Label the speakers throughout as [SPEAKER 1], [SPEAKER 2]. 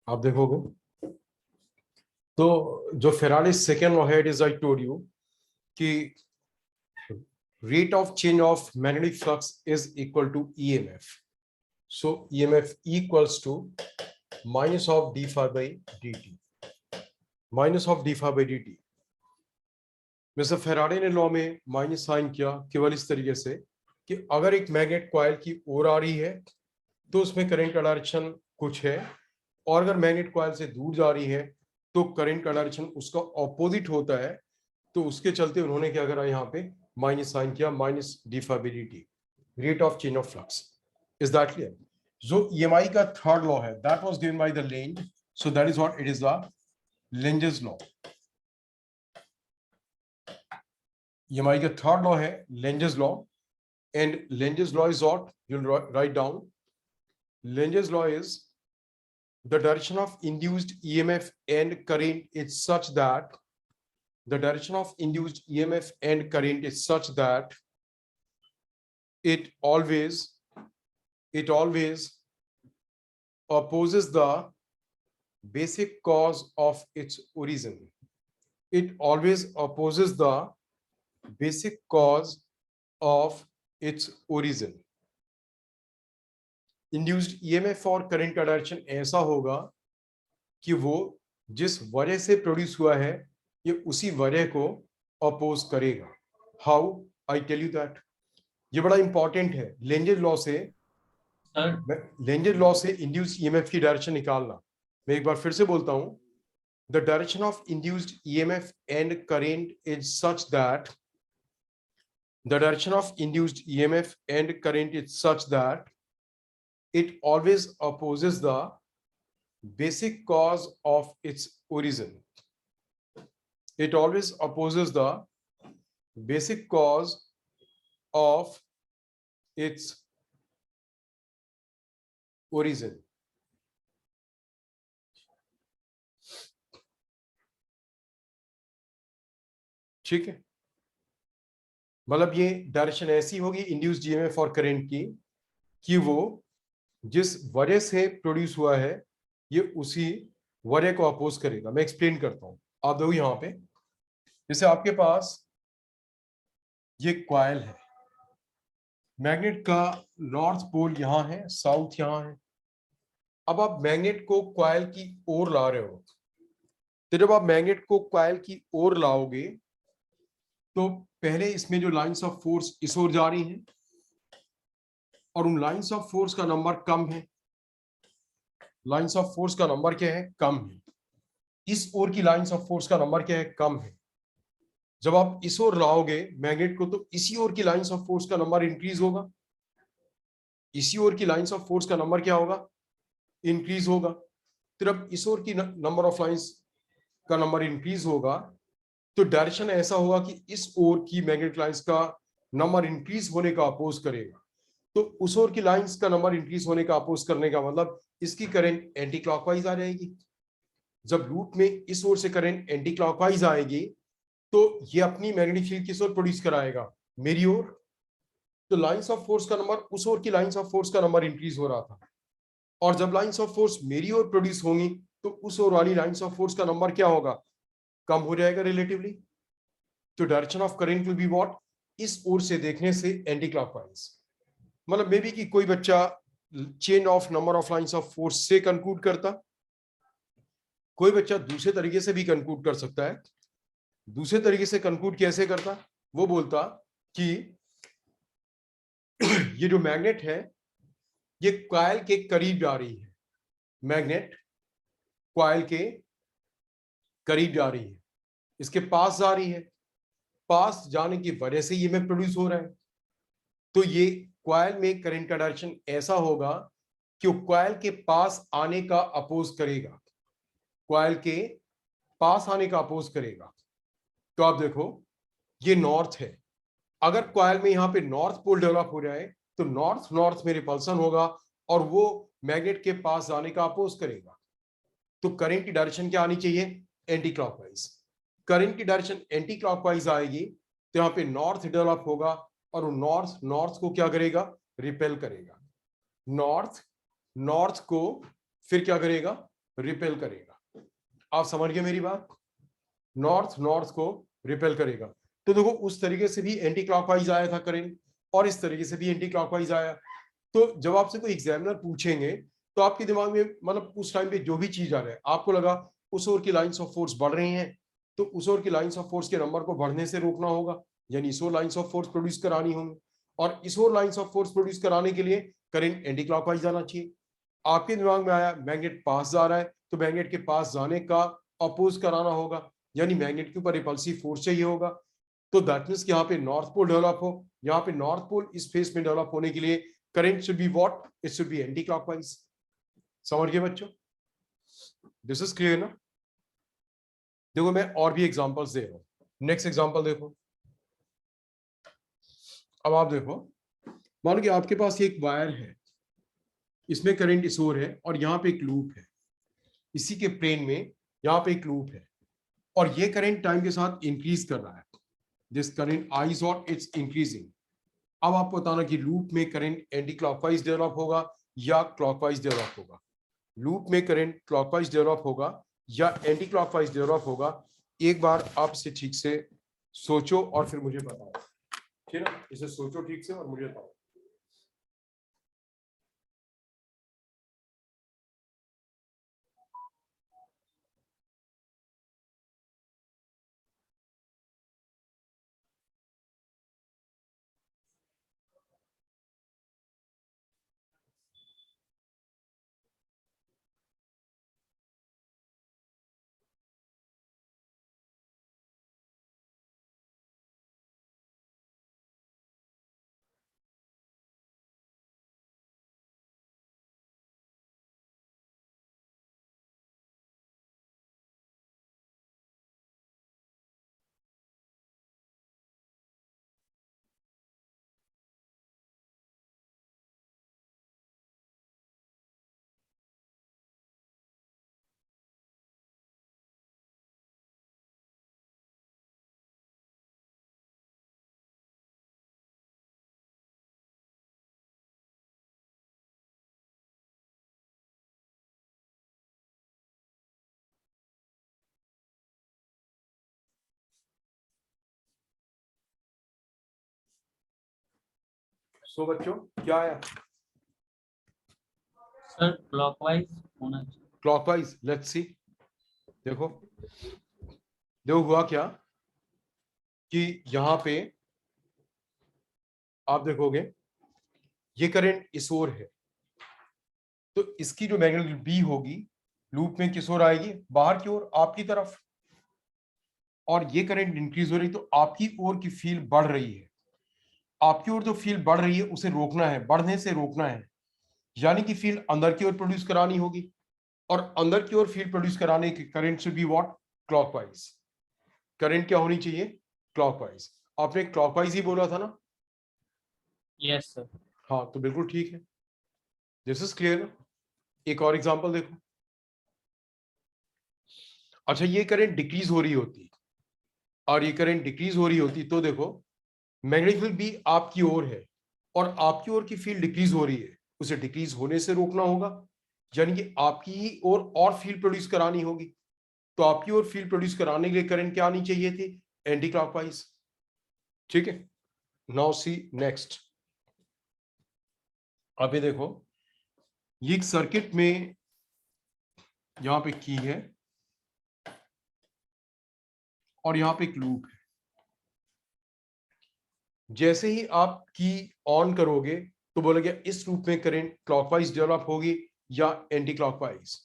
[SPEAKER 1] आप देखोगे तो जो फेराडे सेकेंड लॉ है, it is I told you कि rate of change of magnetic flux is equal to EMF. So EMF equals to minus of d phi by dt. Minus of d phi by dt. Mister Faraday ने law में minus sine किया केवल इस तरीके से कि अगर एक मैग्नेट कॉइल की ओर आ रही है तो उसमें करंट का डायरेक्शन कुछ है, और अगर मैग्नेट कॉइल से दूर जा रही है तो करंट का डायरेक्शन उसका ऑपोजिट होता है। तो उसके चलते उन्होंने क्या करा, यहाँ पे माइनस साइन किया, minus D phi by D T, rate of change of flux. Is that clear? जो ईएमआई का थर्ड लॉ है, that was given by the Lenz, so that is what it is, the Lenz's law. EMI का third law है Lenz's law, and Lenz's law is what you will write down. Lenz's law is the direction of induced EMF and current is such that the direction of induced EMF and current is such that it always opposes the basic cause of its origin. It always opposes the basic cause of its origin. Induced EMF और current का direction ऐसा होगा कि वो जिस वजह से produce हुआ है ये उसी वजह को अपोज करेगा। How? I tell you that. ये बड़ा इंपॉर्टेंट है। लेंजेस लॉ से इंड्यूस्ड ईएमएफ की डायरेक्शन निकालना। मैं एक बार फिर से बोलता हूं, the direction of induced EMF and current is such that the direction of induced EMF and current is such that it always opposes the basic cause of its origin. It always opposes the basic cause of its origin. ठीक है, मतलब ये direction ऐसी होगी induced EMF और current की कि वो जिस वजह से प्रोड्यूस हुआ है ये उसी वजह को अपोज करेगा। मैं एक्सप्लेन करता हूं। आप देखो यहां पे, जैसे आपके पास ये कॉइल है, मैग्नेट का नॉर्थ पोल यहां है, साउथ यहां है। अब आप मैग्नेट को कॉइल की ओर ला रहे हो, तो जब आप मैग्नेट को कॉइल की ओर लाओगे तो पहले इसमें जो लाइंस ऑफ फोर्स इस ओर जा रही हैं और उन लाइंस ऑफ फोर्स का नंबर कम है। लाइंस ऑफ फोर्स का नंबर क्या है? कम है। इस ओर की लाइंस ऑफ फोर्स का नंबर क्या है? कम है। जब आप इस ओर लाओगे मैग्नेट को तो इसी ओर की लाइंस ऑफ फोर्स का नंबर इंक्रीज होगा। इसी ओर की लाइंस ऑफ फोर्स का नंबर क्या होगा? इंक्रीज होगा। तो जब इस ओर की नंबर ऑफ लाइंस का नंबर इंक्रीज होगा तो डायरेक्शन ऐसा होगा कि इस ओर की मैग्नेटिक लाइंस का नंबर इंक्रीज होने का अपोज करेगा। तो उस ओर की लाइंस का नंबर इंक्रीज होने का अपोज करने का मतलब इसकी करंट एंटी क्लॉकवाइज आ जाएगी। जब लूप में इस ओर से करंट एंटी क्लॉकवाइज आएगी तो ये अपनी मैग्नेटिक फील्ड किस ओर प्रोड्यूस कराएगा? मेरी ओर। तो लाइंस ऑफ फोर्स का नंबर, उस ओर की लाइंस ऑफ फोर्स का नंबर इंक्रीज हो रहा था, और जब लाइंस ऑफ फोर्स मेरी ओर प्रोड्यूस होंगी तो उस ओर वाली लाइंस ऑफ फोर्स का नंबर क्या होगा? कम हो जाएगा रिलेटिवली। तो direction of current will be what? इस ओर से देखने से एंटी क्लॉकवाइज। मतलब मे बी कि कोई बच्चा change of number of lines of force से कंक्लूड करता, कोई बच्चा दूसरे तरीके से भी कंक्लूड कर सकता है। दूसरे तरीके से कंक्लूड कैसे करता? वो बोलता कि ये जो मैग्नेट है ये कॉइल के करीब जा रही है। मैग्नेट कॉइल के करीब जा रही है, इसके पास जा रही है, पास जाने की वजह से ये में प्रोड्यूस हो रहा है। तो ये कॉइल में करंट का डायरेक्शन ऐसा होगा कि वो कॉइल के पास आने का अपोज करेगा। कॉइल के पास आने का अपोज करेगा। तो आप देखो ये नॉर्थ है, अगर कॉइल में यहां पे नॉर्थ पोल डेवलप हो जाए तो नॉर्थ नॉर्थ में रिपल्सन होगा और वो मैग्नेट के पास जाने का अपोज करेगा। तो करंट की डायरेक्शन क्या आनी चाहिए? Anti clockwise. करंट की डायरेक्शन एंटी क्लॉकवाइज आएगी तो यहाँ पे नॉर्थ डेवलप होगा और वो नॉर्थ नॉर्थ को क्या करेगा? रिपेल करेगा। नॉर्थ नॉर्थ को फिर क्या करेगा? रिपेल करेगा। आप समझ गए मेरी बात? नॉर्थ नॉर्थ को रिपेल करेगा। तो देखो उस तरीके से भी एंटी क्लॉकवाइज आया था करंट, और इस तरीके से भी एंटी क्लॉकवाइज आया। तो जब आपसे कोई एग्जामिनर पूछेंगे तो आपके दिमाग में मतलब उस टाइम पे जो भी चीज आ रहा है, आपको लगा उस ओर की लाइंस ऑफ फोर्स बढ़ रही हैं, तो उस ओर की लाइंस ऑफ फोर्स के नंबर को बढ़ने से रोकना होगा, यानी इस ओर लाइंस ऑफ फोर्स प्रोड्यूस करानी होंगी, और इस ओर लाइंस ऑफ फोर्स प्रोड्यूस कराने के लिए करंट एंटी क्लॉकवाइज जाना चाहिए। आपके दिमाग में आया मैग्नेट पास जा रहा है, तो मैग्नेट के पास जाने का अपोज कराना होगा, यानी मैग्नेट के ऊपर रिपल्सिव फोर्स चाहिए होगा। तो दैट मीन्स यहाँ पे नॉर्थ पोल डेवलप हो, यहाँ पे नॉर्थ पोल इस फेस में डेवलप होने के लिए current should be what, it should be anti clockwise. समझ गए बच्चों? दिस इज क्लियर ना? देखो मैं और भी एग्जांपल्स दे रहा हूं। नेक्स्ट एग्जांपल देखो। अब आप देखो, मान लो कि आपके पास एक वायर है, इसमें करंट इस ओर है और यहाँ पे एक लूप है, इसी के प्लेन में यहाँ पे एक लूप है, और ये करंट टाइम के साथ इंक्रीज कर रहा है। This current I is what, it's increasing. अब आपको बताना कि लूप में करंट एंटी क्लॉकवाइज डेवलप होगा या क्लॉकवाइज डेवलप होगा। लूप में करंट क्लॉकवाइज डेवलप होगा या एंटी क्लॉकवाइज डेवलप होगा। एक बार आप इसे ठीक से सोचो और फिर मुझे बताओ, ठीक है? इसे सोचो ठीक से और मुझे बताओ। सो बच्चों क्या आया?
[SPEAKER 2] सर क्लॉकवाइज होना चाहिए।
[SPEAKER 1] Clockwise, let's see. देखो देखो हुआ क्या कि यहाँ पे आप देखोगे ये करंट इस ओर है, तो इसकी जो मैग्नेटिक बी होगी लूप में किस ओर आएगी? बाहर की ओर, आपकी तरफ। और ये करंट इंक्रीज हो रही, तो आपकी ओर की फील्ड बढ़ रही है। आपकी ओर जो फील्ड बढ़ रही है उसे रोकना है, बढ़ने से रोकना है, यानी कि फील्ड अंदर की ओर प्रोड्यूस करानी होगी, और अंदर की ओर फील्ड प्रोड्यूस कराने की current should be what, clockwise. Current क्या होनी चाहिए? क्लॉकवाइज। आपने क्लॉकवाइज ही बोला था ना?
[SPEAKER 2] Yes sir.
[SPEAKER 1] हाँ तो बिल्कुल ठीक है, दिस इज क्लियर ना? एक और एग्जांपल देखो। अच्छा ये करंट डिक्रीज हो रही होती और ये करंट डिक्रीज हो रही होती, तो देखो मैग्नेटिक फील्ड भी आपकी ओर है और आपकी ओर की फील्ड डिक्रीज हो रही है, उसे डिक्रीज होने से रोकना होगा, यानी कि आपकी ही ओर और फील्ड प्रोड्यूस करानी होगी। तो आपकी ओर फील्ड प्रोड्यूस कराने के लिए करंट क्या आनी चाहिए थी? Anti clockwise. ठीक है, नाउ सी नेक्स्ट। अभी देखो ये एक सर्किट में यहां पे की है और यहां पे एक लूप है। जैसे ही आप की ऑन करोगे तो बोलोगे इस लूप में करंट क्लॉकवाइज डेवलप होगी या एंटी क्लॉकवाइज।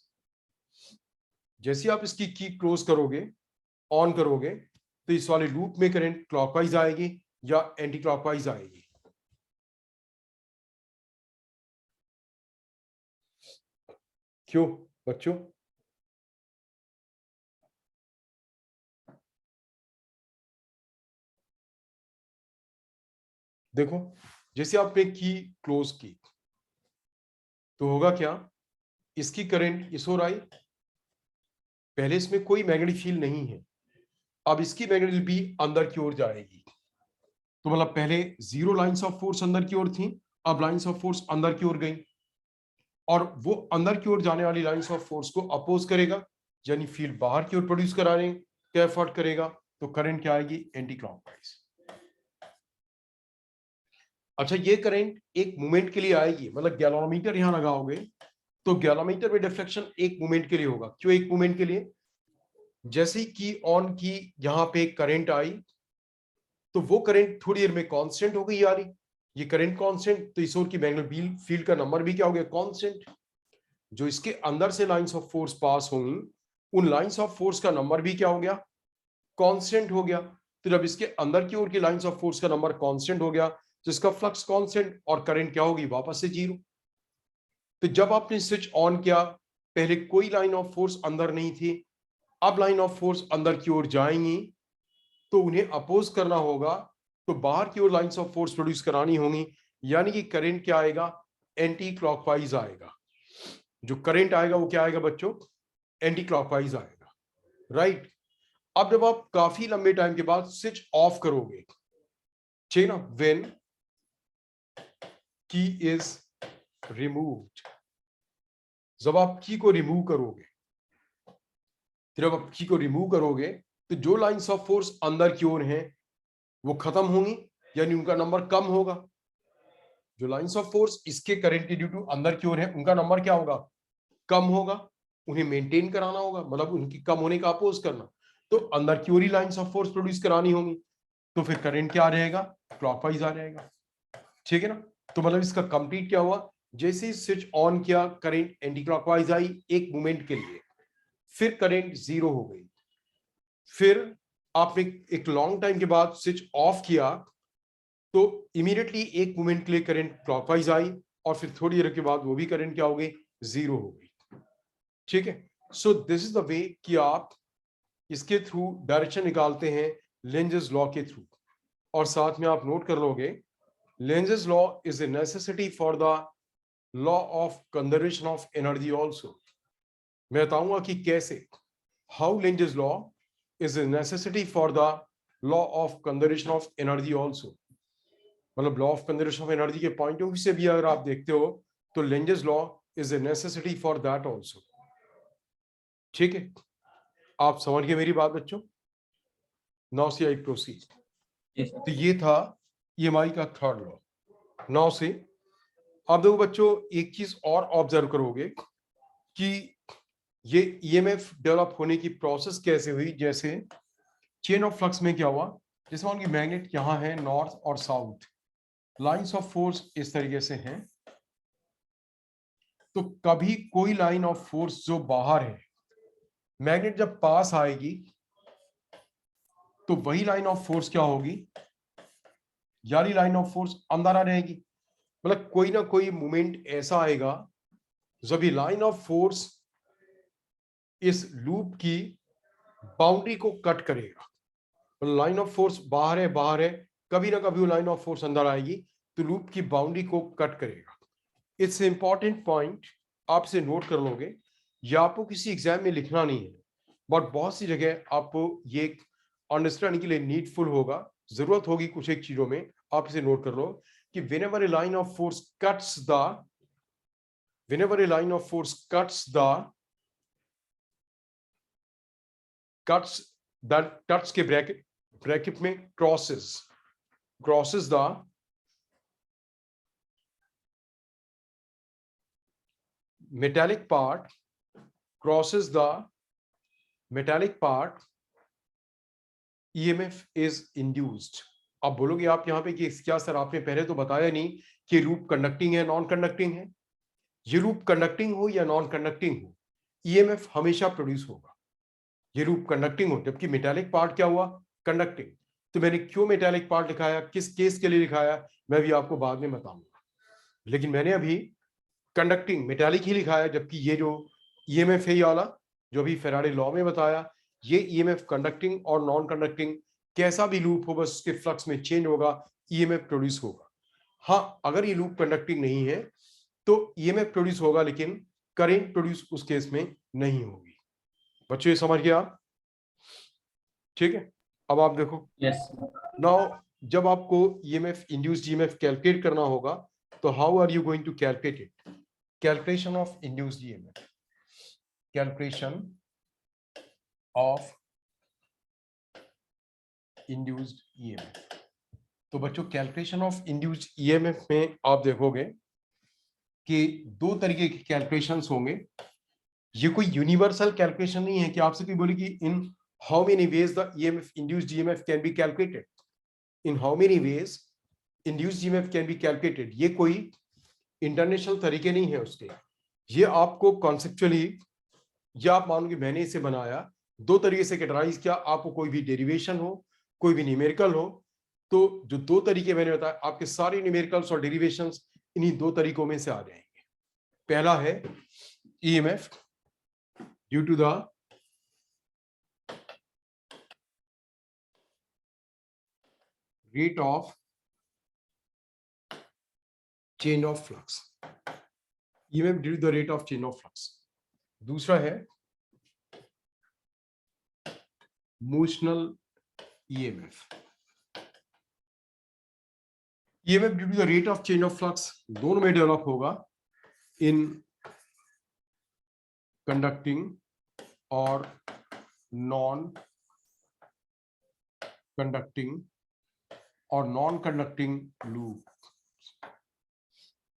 [SPEAKER 1] जैसे आप इसकी की क्लोज करोगे, ऑन करोगे, तो इस वाले लूप में करंट क्लॉकवाइज आएगी या एंटी क्लॉकवाइज आएगी? क्यों बच्चों? देखो जैसे आपने की क्लोज की तो होगा क्या, इसकी करंट इस ओर आई, पहले इसमें कोई मैग्नेटिक फील्ड नहीं है, अब इसकी मैग्नेटिक भी अंदर की ओर जाएगी। तो मतलब पहले जीरो लाइंस ऑफ फोर्स अंदर की ओर थी, अब लाइंस ऑफ फोर्स अंदर की ओर गई। और वो अंदर की ओर जाने वाली लाइंस ऑफ फोर्स को अपोज करेगा, यानी फील्ड बाहर की ओर प्रोड्यूस कराने का एफर्ट करेगा, तो करंट क्या आएगी? Anti clockwise. अच्छा, ये करंट एक मोमेंट के लिए आएगी, मतलब गैलोमीटर यहां लगाओगे तो गैलोमीटर में डिफ्लेक्शन एक मोमेंट के लिए होगा। क्यों एक मोमेंट के लिए? जैसे ही की ऑन की यहां पे करंट आई तो वो करंट थोड़ी देर में कांस्टेंट हो गई आ रही, ये करंट कांस्टेंट, तो इस ओर की मैग्नेटिक फील्ड का नंबर भी क्या हो गया? कांस्टेंट। जो इसके अंदर से लाइंस ऑफ फोर्स पास होंगी उन लाइंस ऑफ फोर्स का नंबर भी क्या हो गया? कांस्टेंट हो गया। तो जब इसके अंदर की ओर की लाइंस ऑफ फोर्स का नंबर कांस्टेंट हो गया तो इसका फ्लक्स कांस्टेंट और करंट क्या होगी? वापस से जीरो। तो जब आपने स्विच ऑन किया पहले कोई लाइन ऑफ फोर्स अंदर नहीं थी, अब लाइन ऑफ फोर्स अंदर की ओर जाएंगी तो उन्हें अपोज करना होगा, तो बाहर की ओर लाइंस ऑफ फोर्स प्रोड्यूस करानी होंगी, यानी कि करंट क्या आएगा? एंटी क्लॉकवाइज आएगा। जो करंट आएगा वो क्या आएगा बच्चों? एंटी क्लॉकवाइज आएगा, राइट। अब जब आप काफी लंबे टाइम के बाद स्विच ऑफ करोगे, ठीक ना, व्हेन की इज रिमूव्ड, जब आप की को रिमूव करोगे, जब आप की को रिमूव करोगे तो जो लाइंस ऑफ फोर्स अंदर की ओर हैं वो खत्म होंगी, यानी उनका नंबर कम होगा। जो लाइंस ऑफ फोर्स इसके करंट के ड्यू टू अंदर की ओर है उनका नंबर क्या होगा? कम होगा। उन्हें मेंटेन कराना होगा, मतलब उनकी कम होने का अपोज करना, तो अंदर की ओर ही लाइंस ऑफ फोर्स प्रोड्यूस करानी होंगी, तो फिर करंट क्या आ रहेगा? क्लॉकवाइज आ रहेगा, ठीक है ना। तो मतलब इसका कंप्लीट क्या हुआ? जैसे ही स्विच ऑन किया करंट एंटी क्लॉकवाइज आई एक मोमेंट के लिए, फिर करंट जीरो हो गई, फिर आपने एक लॉन्ग टाइम के बाद स्विच ऑफ किया तो इमीडिएटली एक मोमेंट के लिए करंट क्लॉकवाइज आई और फिर थोड़ी देर के बाद वो भी करंट क्या हो गई? जीरो हो गई, ठीक है। सो दिस इज द वे कि आप इसके थ्रू डायरेक्शन निकालते हैं लेंजेस लॉ के थ्रू। और साथ में आप नोट कर लोगे Lenz's law is a necessity for the law of conservation of energy also. मैं बताऊंगा कि कैसे, how Lenz's law is a necessity for the law of conservation of energy also। मतलब law of conservation of energy के point of view से भी अगर आप देखते हो तो Lenz's law is a necessity for that also, ठीक है। आप समझ गए मेरी बात बच्चों? नाउ से आई प्रोसीड।
[SPEAKER 2] Yes, sir.
[SPEAKER 1] तो ये था ईएमआई का थर्ड लॉ। नाउ से अब देखो बच्चों एक चीज और ऑब्जर्व करोगे कि ये ईएमएफ डेवलप होने की प्रोसेस कैसे हुई। जैसे चेन ऑफ फ्लक्स में क्या हुआ, जैसे मान लीजिए मैग्नेट यहाँ है नॉर्थ और साउथ, लाइंस ऑफ फोर्स इस तरीके से हैं, तो कभी कोई लाइन ऑफ फोर्स जो बाहर है, मैग्नेट जब पास आएगी तो वही लाइन ऑफ फोर्स क्या होगी? यानी लाइन ऑफ फोर्स अंदर आ रहेगी। मतलब कोई ना कोई मोमेंट ऐसा आएगा जब ये लाइन ऑफ फोर्स इस लूप की बाउंड्री को कट करेगा। मतलब लाइन ऑफ फोर्स बाहर है, कभी ना कभी वो लाइन ऑफ फोर्स अंदर आएगी तो लूप की बाउंड्री को कट करेगा। इट्स इंपॉर्टेंट पॉइंट, आपसे नोट कर लोगे, या आपको किसी एग्जाम में लिखना नहीं है, बट बहुत सी जगह आपको ये अंडरस्टैंड के लिए नीडफुल होगा, जरूरत होगी कुछ एक चीजों में। आप इसे नोट कर लो कि whenever a line of force cuts cuts के ब्रैकेट में crosses the metallic part, EMF is induced। अब बोलोगे आप यहाँ पे कि क्या सर आपने पहले तो बताया नहीं कि लूप कंडक्टिंग है नॉन कंडक्टिंग है। ये लूप कंडक्टिंग हो या नॉन कंडक्टिंग हो, EMF हमेशा प्रोड्यूस होगा। ये लूप कंडक्टिंग हो, जबकि मेटालिक पार्ट क्या हुआ? कंडक्टिंग। तो मैंने क्यों मेटालिक पार्ट लिखाया, किस केस के लिए लिखाया, मैं भी आपको बाद में बताऊंगा, लेकिन मैंने अभी कंडक्टिंग मेटालिक ही लिखाया, जबकि ये जो EMF है ये वाला जो अभी फेराडे लॉ में बताया, ये EMF कंडक्टिंग और नॉन कंडक्टिंग कैसा भी लूप हो बस उसके फ्लक्स में चेंज होगा, EMF प्रोड्यूस होगा। हाँ, अगर ये लूप कंडक्टिंग नहीं है तो EMF प्रोड्यूस होगा लेकिन करंट प्रोड्यूस उस केस में नहीं होगी। बच्चों ये समझ गए आप? ठीक है। अब आप देखो
[SPEAKER 2] Yes, sir.
[SPEAKER 1] नाउ जब आपको EMF इंड्यूस्ड EMF कैलकुलेट करना होगा तो how are you going to calculate it? Calculation of induced EMF, calculation of induced EMF. तो बच्चों कैलकुलेशन ऑफ इंड्यूस्ड ईएमएफ में आप देखोगे कि दो तरीके के कैलकुलेशंस होंगे। ये कोई यूनिवर्सल कैलकुलेशन नहीं है कि आपसे कोई बोले कि in how many ways the EMF induced EMF can be calculated, in how many ways induced EMF can be calculated. ये कोई इंटरनेशनल तरीके नहीं है उसके। ये आपको कॉन्सेप्चुअली, या आप मानो कि मैंने इसे बनाया, दो तरीके से कैटेगराइज किया। आपको कोई भी डेरिवेशन हो, कोई भी न्यूमेरिकल हो, तो जो दो तरीके मैंने बताया, आपके सारे न्यूमेरिकल्स और डेरिवेशंस इन्हीं दो तरीकों में से आ जाएंगे। पहला है EMF due to the rate of change of flux, EMF due to the rate of change of flux. दूसरा है motional EMF, EMF due to the rate of change of flux दोनों में डेवलप होगा इन कंडक्टिंग और non conducting और non conducting loop.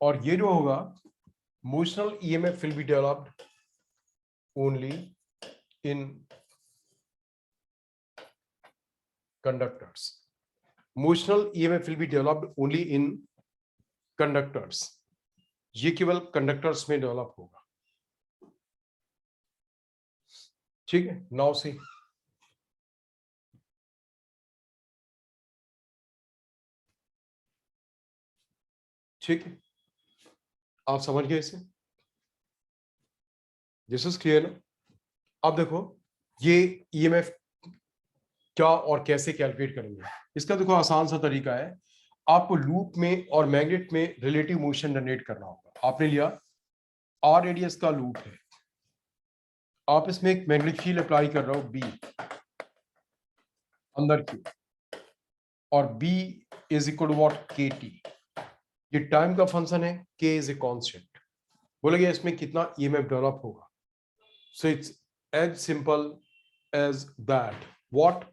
[SPEAKER 1] और ये जो होगा motional EMF will be developed only in conductors, motional EMF will be developed only in conductors. ये केवल कंडक्टर्स में डेवलप होगा। ठीक है, नाउ सी ठीक है, आप समझ गए इसे? दिस इज क्लियर ना? अब देखो ये ईएमएफ क्या और कैसे कैलकुलेट करेंगे। इसका देखो आसान सा तरीका है। आपको लूप में और मैग्नेट में रिलेटिव मोशन जनरेट करना होगा। आपने लिया आर रेडियस का लूप है, आप इसमें एक मैग्नेटिक फील्ड अप्लाई कर रहे हो बी अंदर की, और B is equal to what, K T. ये टाइम का फंक्शन है, के इज ए कांस्टेंट। बोलेंगे इसमें कितना ईएमएफ डेवलप होगा। So it's as simple as that. What,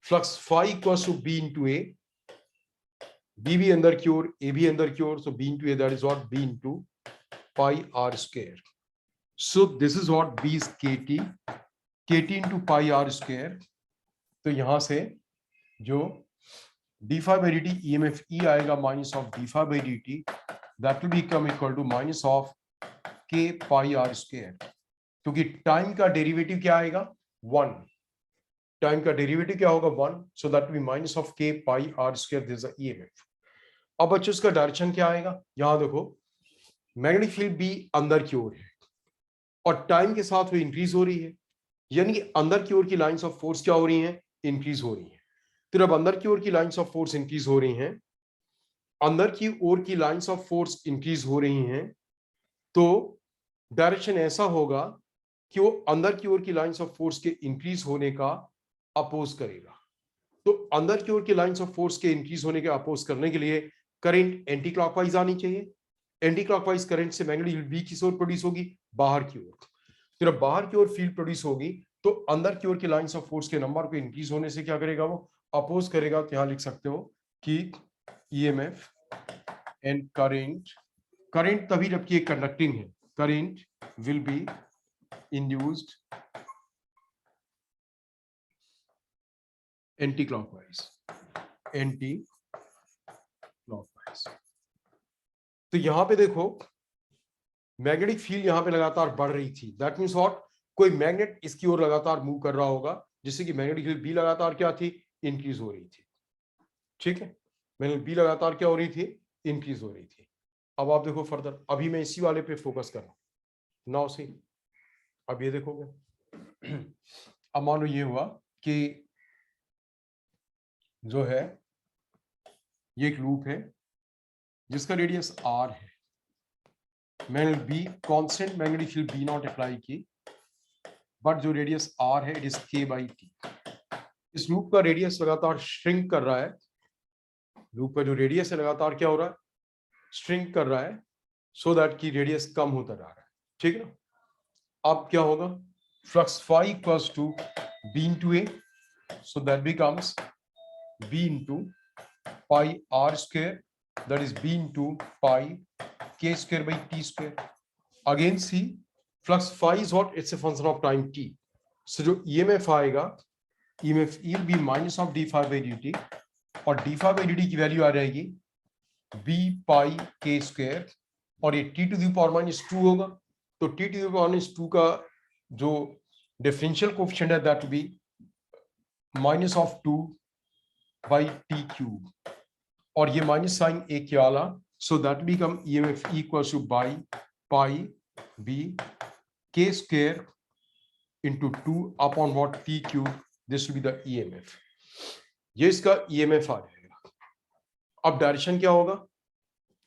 [SPEAKER 1] flux phi equals to B into A, B भी अंदर की ओर, ए भी अंदर की ओर, so B into A, that is what B into pi R square. So this is what B is KT into pi R square. तो यहां से जो D phi by D T EMF E आएगा minus of D phi by D T, that will become equal to minus of K pi R square. क्योंकि time का derivative क्या आएगा, 1। Time का डेरिवेटिव क्या होगा, 1। So that will be minus of K pi R square, this is EMF. अब बच्चों इसका डायरेक्शन क्या आएगा, यहां देखो मैग्नेटिक फील्ड भी अंदर की ओर है और टाइम के साथ वो इंक्रीज हो रही है, यानी अंदर की ओर की लाइंस ऑफ फोर्स क्या हो रही हैं, इंक्रीज हो रही हैं। तो जब अंदर की ओर की लाइंस ऑफ फोर्स इंक्रीज हो रही हैं, अंदर की ओर की लाइंस ऑफ फोर्स इंक्रीज हो रही हैं, तो डायरेक्शन ऐसा होगा कि वो अंदर की ओर की लाइंस ऑफ फोर्स के इंक्रीज होने का अपोज करेगा। तो अंदर की ओर की लाइंस ऑफ फोर्स के इंक्रीज होने के अपोज करने के लिए करंट एंटी क्लॉकवाइज आनी चाहिए। एंटी क्लॉकवाइज करंट से मैग्नेटिक फील्ड बी किस ओर प्रोड्यूस होगी, बाहर की ओर। तो जब बाहर की ओर फील्ड प्रोड्यूस होगी तो अंदर की ओर की लाइंस ऑफ फोर्स के नंबर को इंक्रीज होने से क्या करेगा, वो अपोज करेगा। तो यहां लिख सकते हो कि ईएमएफ एंड करंट तभी जबकि एक कंडक्टिंग है, current will be induced anti clockwise, anti clockwise. तो यहां पे देखो मैग्नेटिक फील्ड यहां पे लगातार बढ़ रही थी, दैट मींस व्हाट, कोई मैग्नेट इसकी ओर लगातार मूव कर रहा होगा, जिससे कि मैग्नेटिक फील्ड बी लगातार क्या थी, इंक्रीज हो रही थी। ठीक है, मैग्नेटिक बी लगातार क्या हो रही थी, इंक्रीज हो रही थी। अब आप देखो फर्दर, अभी मैं इसी वाले पे फोकस कर रहा हूं। नाउ सी, अब ये देखोगे अब मान लो ये हुआ कि जो है ये एक लूप है जिसका रेडियस आर है, मैंने B constant magnetic field B not apply की, बट जो रेडियस आर है it is K by T. इस लूप का रेडियस लगातार श्रिंक कर रहा है, लूप का जो रेडियस है लगातार क्या हो रहा है, श्रिंक कर रहा है। सो दैट की रेडियस कम होता जा रहा है, ठीक है ना। अब क्या होगा, flux phi equals to B into A, so that becomes B into pi R square, that is B into pi K square by T square. Again see flux phi is what, it's a function of time T. सो जो EMF आएगा, EMF will be minus of D phi by D T, और D phi by D T की value आ जाएगी B pi K square, और ये T to the power minus 2 होगा. तो T to the power minus 2 का जो डिफरेंशियल कोएफिशिएंट है that B minus of 2 by T cube, और ये माइनस साइन एक क्या आला, so that become EMF equals to by pi B K square into 2 upon what t cube, this will be the EMF. ये इसका EMF आ जाएगा. अब direction क्या होगा,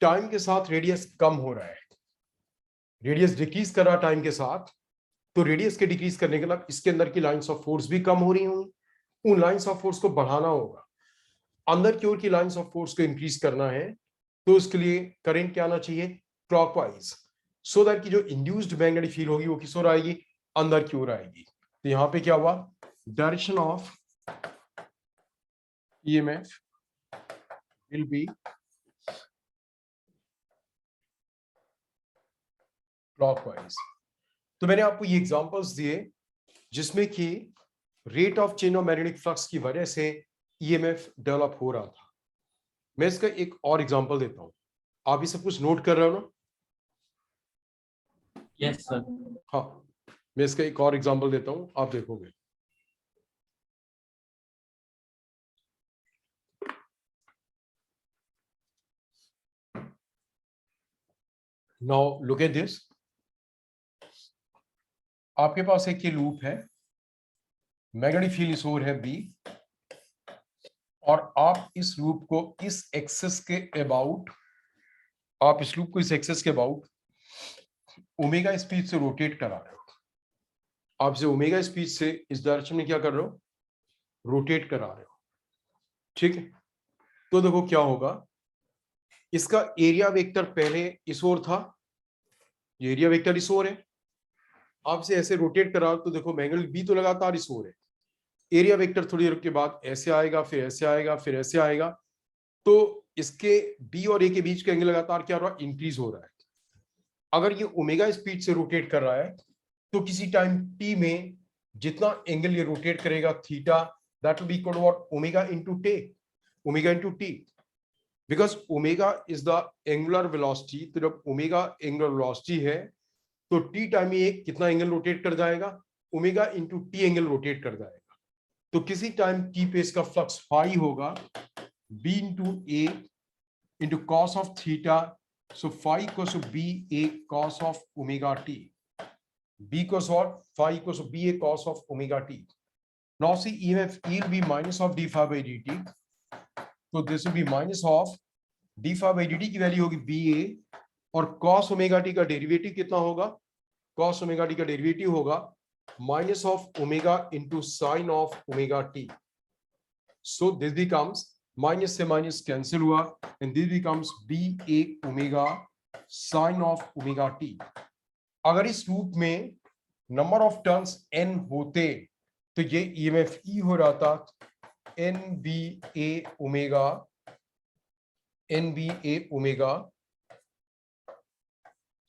[SPEAKER 1] टाइम के साथ रेडियस कम हो रहा है, रेडियस डिक्रीज कर रहा टाइम के साथ, तो रेडियस के डिक्रीज करने के बाद इसके अंदर की लाइंस ऑफ फोर्स भी कम हो रही होंगी. उन लाइंस ऑफ फोर्स को बढ़ाना होगा, अंदर की ओर की लाइंस ऑफ फोर्स को इंक्रीज करना है, तो उसके लिए करंट क्या आना चाहिए, क्लॉकवाइज, सो दैट की जो इंड्यूस्ड मैग्नेटिक फील्ड होगी वो किस ओर आएगी, अंदर की ओर आएगी. तो यहां पे क्या हुआ, direction of EMF will B clockwise. तो मैंने आपको ये एग्जांपल्स दिए जिसमें कि rate of change of magnetic flux की वजह से ईएमएफ डेवलप हो रहा था. मैं इसका एक और एग्जांपल देता हूं. आप ये सब कुछ नोट कर रहे हो ना?
[SPEAKER 2] Yes sir.
[SPEAKER 1] हाँ, मैं इसका एक और एग्जांपल देता हूं, आप देखोगे. Now look at this. आपके पास एक ये लूप है, मैग्नेटिक फील्ड इस ओर है बी, और आप इस लूप को इस एक्सिस के अबाउट, आप इस लूप को इस एक्सिस के अबाउट ओमेगा स्पीड से रोटेट करा रहे हो. आप इसे ओमेगा स्पीड से इस डायरेक्शन में क्या कर रहे हो, रोटेट करा रहे हो, ठीक है. तो देखो क्या होगा, इसका एरिया वेक्टर पहले इस ओर था, ये एरिया वेक्टर इस ओर है. आप इसे ऐसे रोटेट करा तो देखो मैग्नेटिक बी तो लगातार इस ओर है, एरिया वेक्टर थोड़ी देर के बाद ऐसे आएगा, फिर ऐसे आएगा, फिर ऐसे आएगा. तो इसके बी और ए के बीच का एंगल लगातार क्या हो रहा है, इंक्रीज हो रहा है. अगर ये ओमेगा स्पीड से रोटेट कर रहा है तो किसी टाइम टी में जितना एंगल ये रोटेट करेगा theta, that will be equal to what, omega into T, omega into T, because omega is the angular velocity. तो जब ओमेगा एंगुलर वेलोसिटी है तो टी टाइम में ये कितना एंगल रोटेट कर जाएगा, omega into T angle rotate कर जाएगा. तो किसी टाइम टी पे इसका फ्लक्स फाई होगा B into A into cos of theta, so phi equals to B A cos of omega T. B equals what? Phi equals to BA cos of omega t. Now see EMF E will be minus of d phi by dt. So this will be minus of d phi by dt की value होगी BA, और cos omega t का derivative कितना होगा, cos omega t का derivative होगा minus of omega into sin of omega t. So this becomes minus से minus cancel हुआ, and this becomes BA omega sin of omega t. अगर इस loop में नंबर ऑफ टर्न्स n होते तो ये ईएमएफ ई हो रहा था NBA omega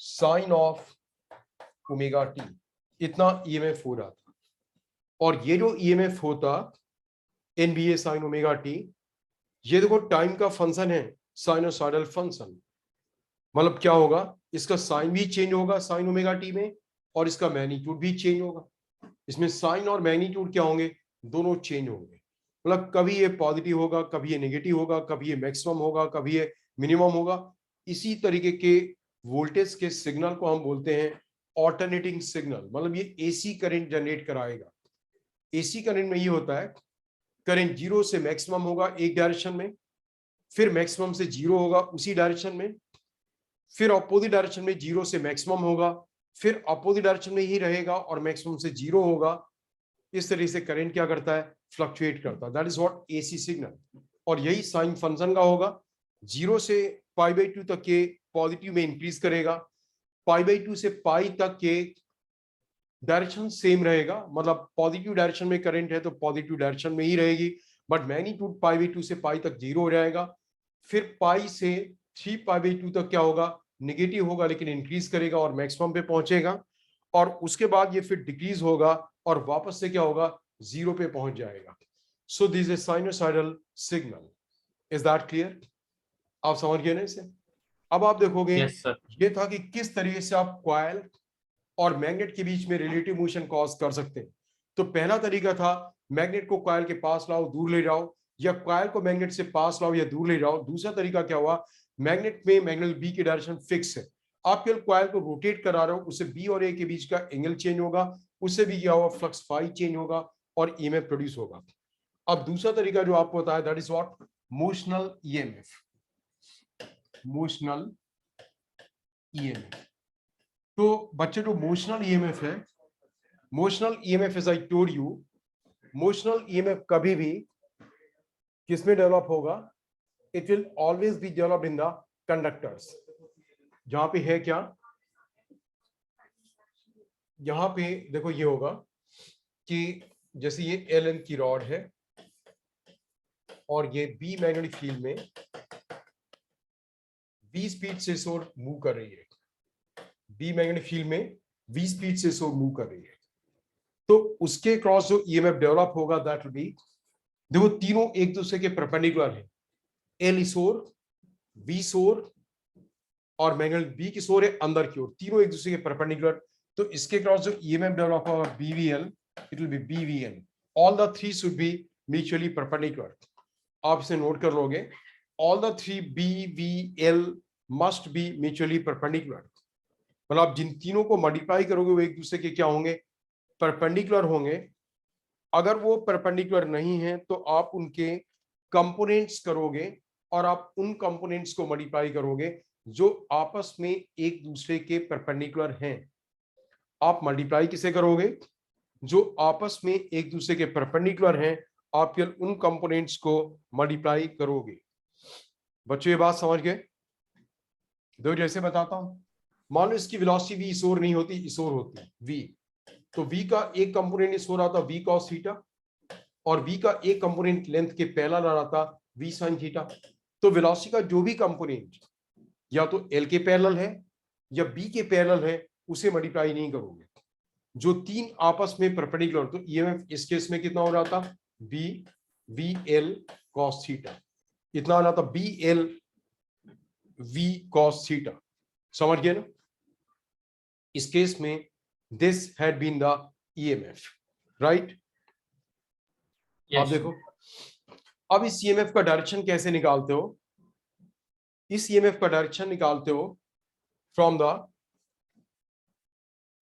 [SPEAKER 1] sine of omega T, इतना ईएमएफ हो रहा था. और ये जो ईएमएफ होता NBA साइन ओमेगा टी, ये देखो टाइम का फंक्शन है, साइनोसॉइडल फंक्शन. मतलब क्या होगा, इसका साइन भी चेंज होगा साइन ओमेगा टी में, और इसका मैग्नीट्यूड भी चेंज होगा. इसमें साइन और मैग्नीट्यूड क्या होंगे, दोनों चेंज होंगे. मतलब कभी ये पॉजिटिव होगा, कभी ये नेगेटिव होगा, कभी ये मैक्सिमम होगा, कभी ये मिनिमम होगा. इसी तरीके के वोल्टेज के सिग्नल को हम बोलते हैं ऑल्टरनेटिंग सिग्नल. मतलब ये एसी करंट जनरेट कराएगा. एसी करंट में ये होता है, करंट जीरो से मैक्सिमम होगा एक डायरेक्शन में, फिर मैक्सिमम से जीरो होगा उसी डायरेक्शन में, फिर अपोजिट डायरेक्शन में जीरो से मैक्सिमम होगा, फिर अपोजिट डायरेक्शन में ही रहेगा और मैक्सिमम से जीरो होगा. इस तरीके से करंट क्या करता है, फ्लक्चुएट करता है. That is what AC signal. और यही साइन फंक्शन का होगा, जीरो से पाई बाई 2 तक के पॉजिटिव में इंक्रीज करेगा, π/2 से पाई तक के डायरेक्शन सेम रहेगा, मतलब पॉजिटिव डायरेक्शन में करंट है तो पॉजिटिव डायरेक्शन में ही रहेगी, बट मैग्नीट्यूड π/2 से पाई तक 0 हो जाएगा। फिर पाई से 3π/2 तक क्या होगा, नेगेटिव होगा लेकिन इंक्रीज करेगा और मैक्सिमम पे पहुंचेगा, और उसके बाद ये फिर डिक्रीज होगा और वापस से क्या होगा, 0 पे पहुंच जाएगा। सो this is sinusoidal signal. Is that clear? आप समझ गए ना इसे? अब आप देखोगे
[SPEAKER 2] Yes, sir.
[SPEAKER 1] ये था कि किस तरीके से आप कॉइल और मैग्नेट के बीच में रिलेटिव मोशन कॉज कर सकते हैं। तो पहला तरीका था मैग्नेट को कॉइल के पास लाओ, दूर ले जाओ, या कॉइल को मैग्नेट से पास लाओ या दूर ले जाओ। दूसरा तरीका क्या हुआ, मैग्नेट में मैग्नेट बी की डायरेक्शन फिक्स है, आप केवल कॉइल को रोटेट करा रहे हो, उससे बी और ए के बीच का एंगल चेंज होगा, उससे भी क्या होगा, फ्लक्स फाई चेंज होगा और ईएमएफ प्रोड्यूस होगा। अब दूसरा तरीका जो आपको बताया, that is what, motional EMF. Motional EMF, तो बच्चे जो मोशनल ईएमएफ है, motional EMF as I told you, motional EMF कभी भी किसमें डेवलप होगा, it will always be developed in the conductors. जहां पे है क्या, यहां पे देखो ये होगा कि जैसे ये एल एन की रॉड है और ये बी मैग्नेटिक फील्ड में v स्पीड से सोर मूव कर रही है, बी मैग्नेटिक फील्ड में v स्पीड से सोर मूव कर रही है, तो उसके क्रॉस जो ईएमएफ डेवलप होगा दैट विल बी, देखो तीनों एक दूसरे के परपेंडिकुलर है, एल सोर, v सोर और मैग्नेट बी की सोर है अंदर की ओर, तीनों एक दूसरे के परपेंडिकुलर, तो इसके क्रॉस जो ईएमएफ डेवलप होगा BVL, it will B BVL, all the three should be mutually perpendicular. आप इसे नोट कर लोगे, all the three BVL must be mutually perpendicular, मतलब आप जिन तीनों को मल्टीप्लाई करोगे वो एक दूसरे के क्या होंगे, परपेंडिकुलर होंगे। अगर वो परपेंडिकुलर नहीं है तो आप उनके कंपोनेंट्स करोगे और आप उन कंपोनेंट्स को मल्टीप्लाई करोगे जो आपस में एक दूसरे के परपेंडिकुलर हैं। आप मल्टीप्लाई किसे करोगे, जो आपस में एक दूसरे के परपेंडिकुलर हैं, आप केवल उन कंपोनेंट्स को मल्टीप्लाई करोगे। बच्चों ये बात समझ गए? दो जैसे बताता हूं, मान लो इसकी वेलोसिटी v इस ओर नहीं होती, इस ओर होती है v, तो v का एक कंपोनेंट इस ओर आता v cos थीटा और v का एक कंपोनेंट लेंथ के पैरेलल आता v sin थीटा। तो वेलोसिटी का जो भी कंपोनेंट या तो l के पैरेलल है या b के पैरेलल है उसे मल्टीप्लाई नहीं करोगे, जो तीन आपस में परपेंडिकुलर, तो ईएमएफ इस केस में कितना हो जाता, BVL cos थीटा, इतना हो जाता BL V cos थीटा। समझ गए ना? इस केस में this had been the EMF, right? आप देखो अब इस ईएमएफ का डायरेक्शन कैसे निकालते हो, इस ईएमएफ का डायरेक्शन निकालते हो from the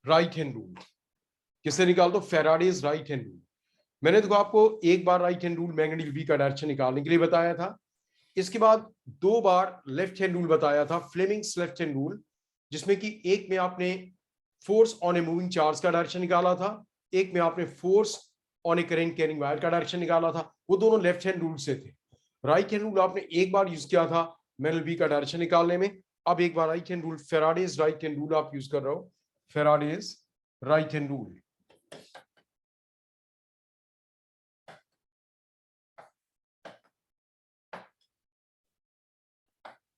[SPEAKER 1] right hand rule. किससे निकालते हो, फैराडेज राइट हैंड रूल। मैंने देखो आपको एक बार right hand rule magnetic B का डायरेक्शन निकालने के लिए बताया था, इसके बाद दो बार लेफ्ट हैंड रूल बताया था, फ्लेमिंग्स लेफ्ट हैंड रूल, जिसमें कि एक में आपने force on a moving charge का डायरेक्शन निकाला था, एक में आपने force on A current carrying wire का डायरेक्शन निकाला था, वो दोनों लेफ्ट हैंड रूल से थे। राइट हैंड रूल आपने एक बार यूज किया था मैग्नेटिक बी का डायरेक्शन निकालने में, अब एक बार right hand rule, Faraday's right hand rule आप यूज कर रहे हो, फैराडेज राइट हैंड रूल।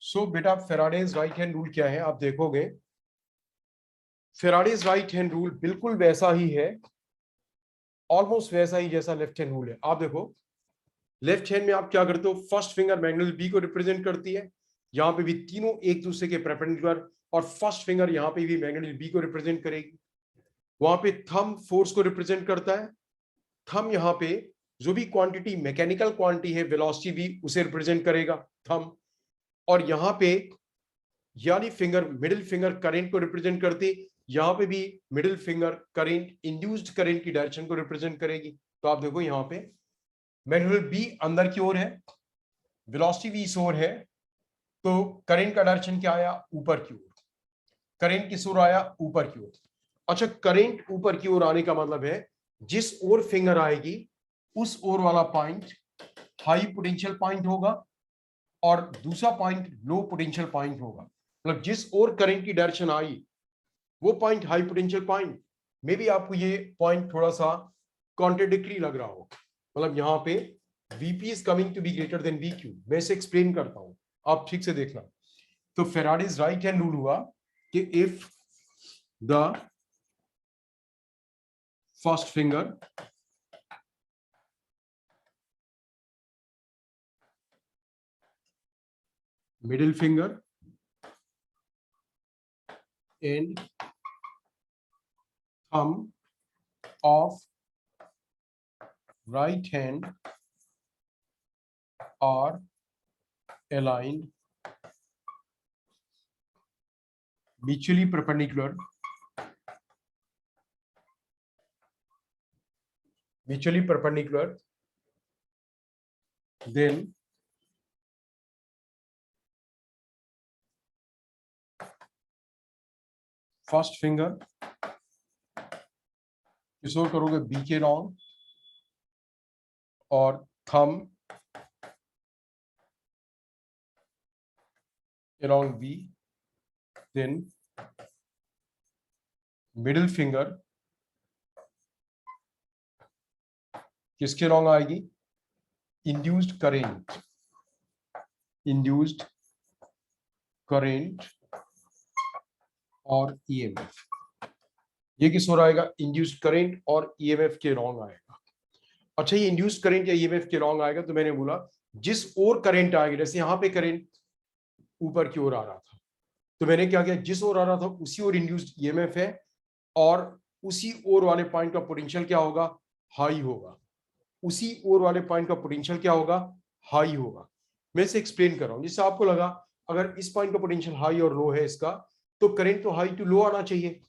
[SPEAKER 1] सो बेटा फैराडेज राइट हैंड रूल क्या है, आप देखोगे फैराडेज राइट हैंड रूल बिल्कुल वैसा ही है, ऑलमोस्ट वैसा ही जैसा लेफ्ट हैंड रूल है। आप देखो लेफ्ट हैंड में आप क्या करते हो, फर्स्ट फिंगर मैग्नेटिक बी को रिप्रेजेंट करती है, यहां पे भी तीनों एक दूसरे के परपेंडिकुलर, और फर्स्ट फिंगर यहां पे भी मैग्नेटिक बी को रिप्रेजेंट करेगी। वहां पे थंब फोर्स को रिप्रेजेंट करता है, थंब यहाँ पे जो भी क्वांटिटी मैकेनिकल क्वांटिटी है वेलोसिटी भी उसे रिप्रेजेंट करेगा थंब, और यहाँ पे यानी फिंगर मिडिल फिंगर करंट को रिप्रेजेंट करती, यहाँ पे भी middle finger current induced current की डायरेक्शन को रिप्रेजेंट करेगी। तो आप देखो यहाँ पे मैग्नेटिक बी अंदर की ओर है, वेलोसिटी भी इस ओर है, तो करंट का डायरेक्शन क्या आया, ऊपर की ओर, करंट किस ओर आया, ऊपर की ओर। अच्छा करंट ऊपर की ओर आने का मतलब है जिस ओर फिंगर आएगी उस ओर वाला पॉइंट हाई पोटेंशियल पॉइंट होगा और दूसरा पॉइंट लो पोटेंशियल पॉइंट होगा। मतलब जिस ओर करंट की डायरेक्शन आई वो point high potential point. May be आपको ये पॉइंट थोड़ा सा कॉन्ट्रडिक्टरी लग रहा हो, मतलब यहाँ पे Vp is coming to be greater than Vq। मैं इसे एक्सप्लेन करता हूं, आप ठीक से देखना। तो फेराडेज राइट हैंड रूल हुआ कि if the first finger middle finger and thumb of right hand are aligned mutually perpendicular then first finger किस ओर करोगे, बी के लॉन्ग, और थम along B, then middle finger किसके लॉन्ग आएगी, induced current और EMF। ये किस ओर आएगा, इंड्यूस्ड करंट और EMF के लॉन्ग आएगा। अच्छा, ये इंड्यूस्ड करंट या EMF के लॉन्ग आएगा, तो मैंने बोला जिस ओर करंट आएगा, जैसे यहाँ पे करंट ऊपर की ओर आ रहा था, तो मैंने क्या किया, जिस ओर आ रहा था उसी ओर इंड्यूस्ड EMF है, और उसी ओर वाले पॉइंट का पोटेंशियल क्या होगा, हाई होगा। उसी ओर वाले पॉइंट का पोटेंशियल क्या होगा, हाई होगा। मैं इसे एक्सप्लेन कर रहा हूं, जिससे आपको लगा अगर इस पॉइंट का पोटेंशियल हाई और लो है इसका, तो करंट तो हाई टू लो आना चाहिए।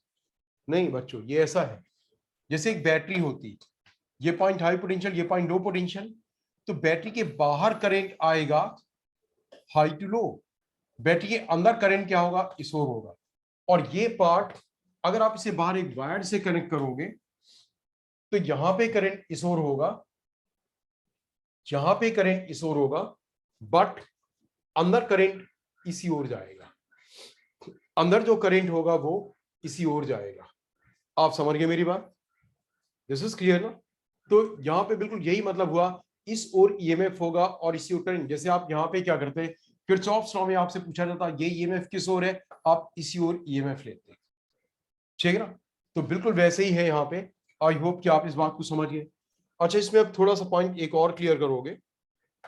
[SPEAKER 1] नहीं बच्चों, ये ऐसा है जैसे एक बैटरी होती, ये पॉइंट हाई पोटेंशियल, ये पॉइंट लो पोटेंशियल, तो बैटरी के बाहर करंट आएगा हाई टू लो, बैटरी के अंदर करंट क्या होगा, इस ओर होगा। और ये पार्ट अगर आप इसे बाहर एक वायर से कनेक्ट करोगे, तो यहां पे करंट इस ओर होगा, यहां पे करंट इस ओर होगा, बट अंदर करंट इसी ओर जाएगा, अंदर जो करंट होगा वो इसी ओर जाएगा। आप समझ गए मेरी बात, दिस इज क्लियर ना। तो यहां पे बिल्कुल यही मतलब हुआ, इस ओर ईएमएफ होगा और इसी ओर करंट। जैसे आप यहां पे क्या करते हैं, किरचॉफ्स लॉ में आपसे पूछा जाता ये ईएमएफ किस ओर है, आप इसी ओर ईएमएफ लेते हैं, ठीक है ना। तो बिल्कुल वैसे ही है यहाँ पे। आई होप कि आप इस बात को समझ गए। अच्छा, इसमें अब थोड़ा सा पॉइंट एक और क्लियर करोगे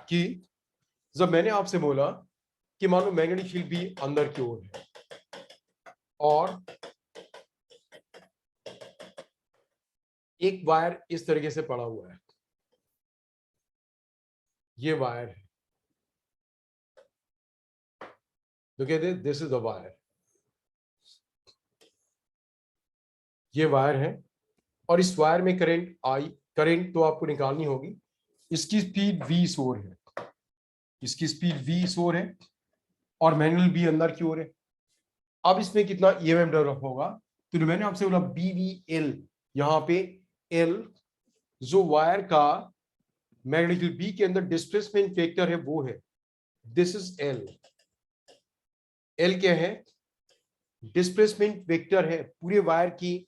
[SPEAKER 1] कि जब मैंने आपसे बोला कि मान लो मैग्नेटिक फील्ड भी अंदर की ओर है और एक वायर इस तरीके से पड़ा हुआ है, ये वायर है, तो कहते हैं दिस इज द वायर, ये वायर है और इस वायर में करंट आई, करंट तो आपको निकालनी होगी, इसकी स्पीड v इस ओर है, इसकी स्पीड v इस ओर है और मैनुअल b अंदर की ओर है। अब इसमें कितना ईएमएफ डेवलप होगा, तो मैंने आपसे बोला BVL, यहाँ पे L जो वायर का मैग्नेटिक बी के अंदर डिस्प्लेसमेंट फैक्टर है वो है, दिस इज L। L क्या है, डिस्प्लेसमेंट वेक्टर है, पूरे वायर की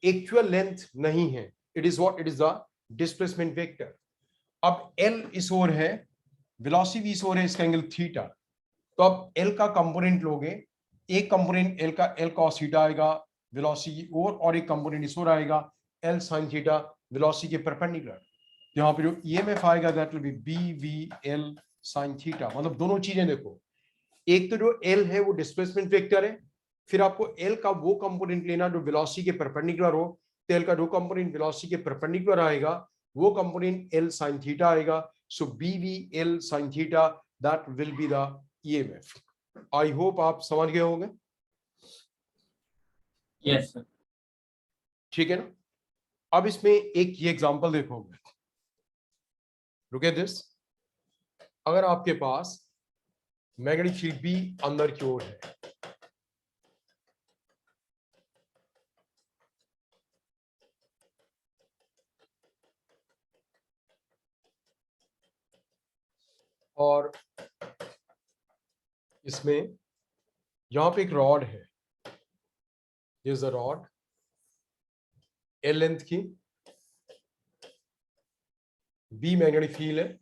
[SPEAKER 1] एक्चुअल लेंथ नहीं है, it is what, it is the displacement vector. अब L इस ओर है, वेलोसिटी इस ओर है, इसका एंगल थीटा। तो अब L का कंपोनेंट लोगे, एक कंपोनेंट L का L cos थीटा आएगा वेलोसिटी और एक कंपोनेंट इस ओर आएगा L sin थीटा वेलोसिटी के परपेंडिकुलर। यहाँ पे जो ईएमएफ आएगा that will B BVL sin theta. मतलब दोनों चीजें देखो, एक तो जो L है वो डिस्प्लेसमेंट वेक्टर है, फिर आपको L का वो कंपोनेंट लेना जो वेलोसिटी के परपेंडिकुलर हो, तो L का जो कंपोनेंट वेलोसिटी के परपेंडिकुलर आएगा वो कंपोनेंट L sin थीटा आएगा। सो BVL sin theta that will be the EMF। I hope आप समझ गए होंगे,
[SPEAKER 2] Yes, sir.
[SPEAKER 1] ठीक है ना। अब इसमें एक ये एग्जांपल देखोगे, लुक एट दिस। अगर आपके पास मैग्नेटिक फील्ड भी अंदर की ओर है, और इसमें यहां पे एक रॉड है, this a rod L length की, बी मैग्नेटिक फील्ड है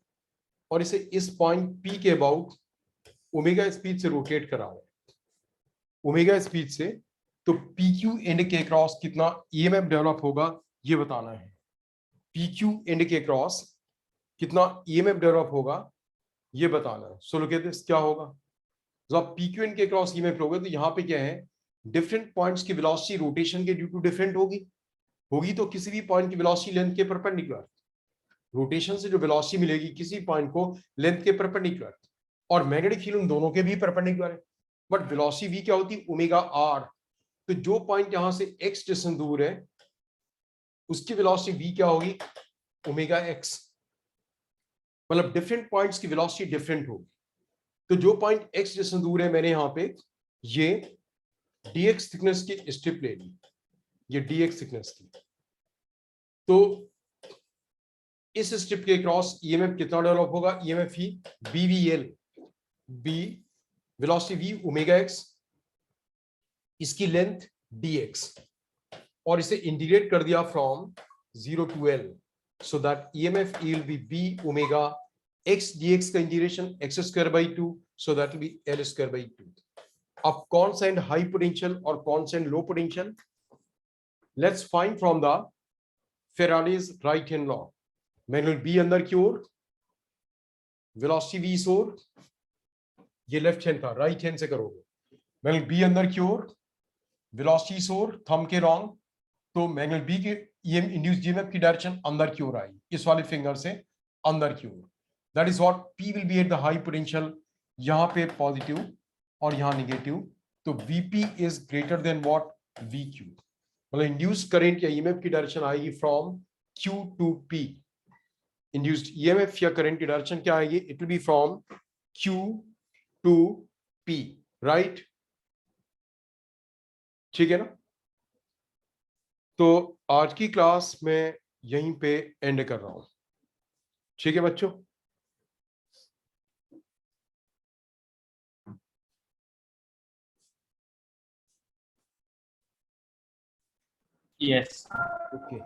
[SPEAKER 1] और इसे इस पॉइंट पी के अबाउट ओमेगा स्पीड से रोटेट करा है, ओमेगा स्पीड से। तो पी क्यू एंड के क्रॉस कितना ईएमएफ डेवलप होगा ये बताना है। पी क्यू एंड के क्रॉस कितना ईएमएफ डेवलप होगा ये बताना है। सो लुक एट दिस, क्या होगा जब आप पी क्यू एंड के क्रॉस ईएमएफ लोगे तो यहाँ पे क्या है, डिफरेंट पॉइंट्स की वेलोसिटी रोटेशन के ड्यू टू डिफरेंट होगी तो किसी भी पॉइंट की वेलोसिटी लेंथ के परपेंडिकुलर, रोटेशन से जो वेलोसिटी मिलेगी किसी पॉइंट को लेंथ के परपेंडिकुलर, और मैग्नेटिक फील्ड उन दोनों के भी परपेंडिकुलर है। बट वेलोसिटी वी क्या होती है, ओमेगा आर। तो जो पॉइंट यहां से एक्स डिस्टेंस दूर है उसकी वेलोसिटी वी क्या होगी, ओमेगा एक्स। मतलब डिफरेंट पॉइंट्स की वेलोसिटी डिफरेंट होगी। तो जो पॉइंट एक्स डिस्टेंस दूर है, मैंने यहां पे ये dx थिकनेस की स्ट्रिप ले ली, ये dx थिकनेस की। तो इस स्ट्रिप के क्रॉस ईएमएफ कितना डेवलप होगा, ईएमएफ ही BVL, B velocity V omega X, इसकी लेंथ dx, और इसे इंटीग्रेट कर दिया from 0 to L, so that EMF will be b omega x dx का integration x square by 2, so that will be L square by 2। अब कौन सा and high potential और कौन सा end low potential, let's find from the Faraday's right hand law. Magnet B अंदर की ओर, वेलोसिटी v इस ओर, ये लेफ्ट हैंड था, राइट हैंड से करोगे। मैग्नेट बी अंदर की ओर, वेलोसिटी इस ओर, थंब के रॉन्ग, तो मैग्नेट बी के ईएम इंड्यूस जीएमएफ की डायरेक्शन अंदर की ओर आएगी, इस वाले फिंगर से अंदर की ओर। That is what P will be at the high potential, यहां पे पॉजिटिव और यहां नेगेटिव। तो VP is greater than what V Q, मतलब इंड्यूस्ड करंट या ईएमएफ की डायरेक्शन आएगी from Q to P. Induced EMF या करंट की डायरेक्शन क्या आएगी, it will be from Q to P, right. ठीक है ना। तो आज की क्लास में यहीं पे एंड कर रहा हूं, ठीक है बच्चों।
[SPEAKER 2] Yes.
[SPEAKER 1] ओके।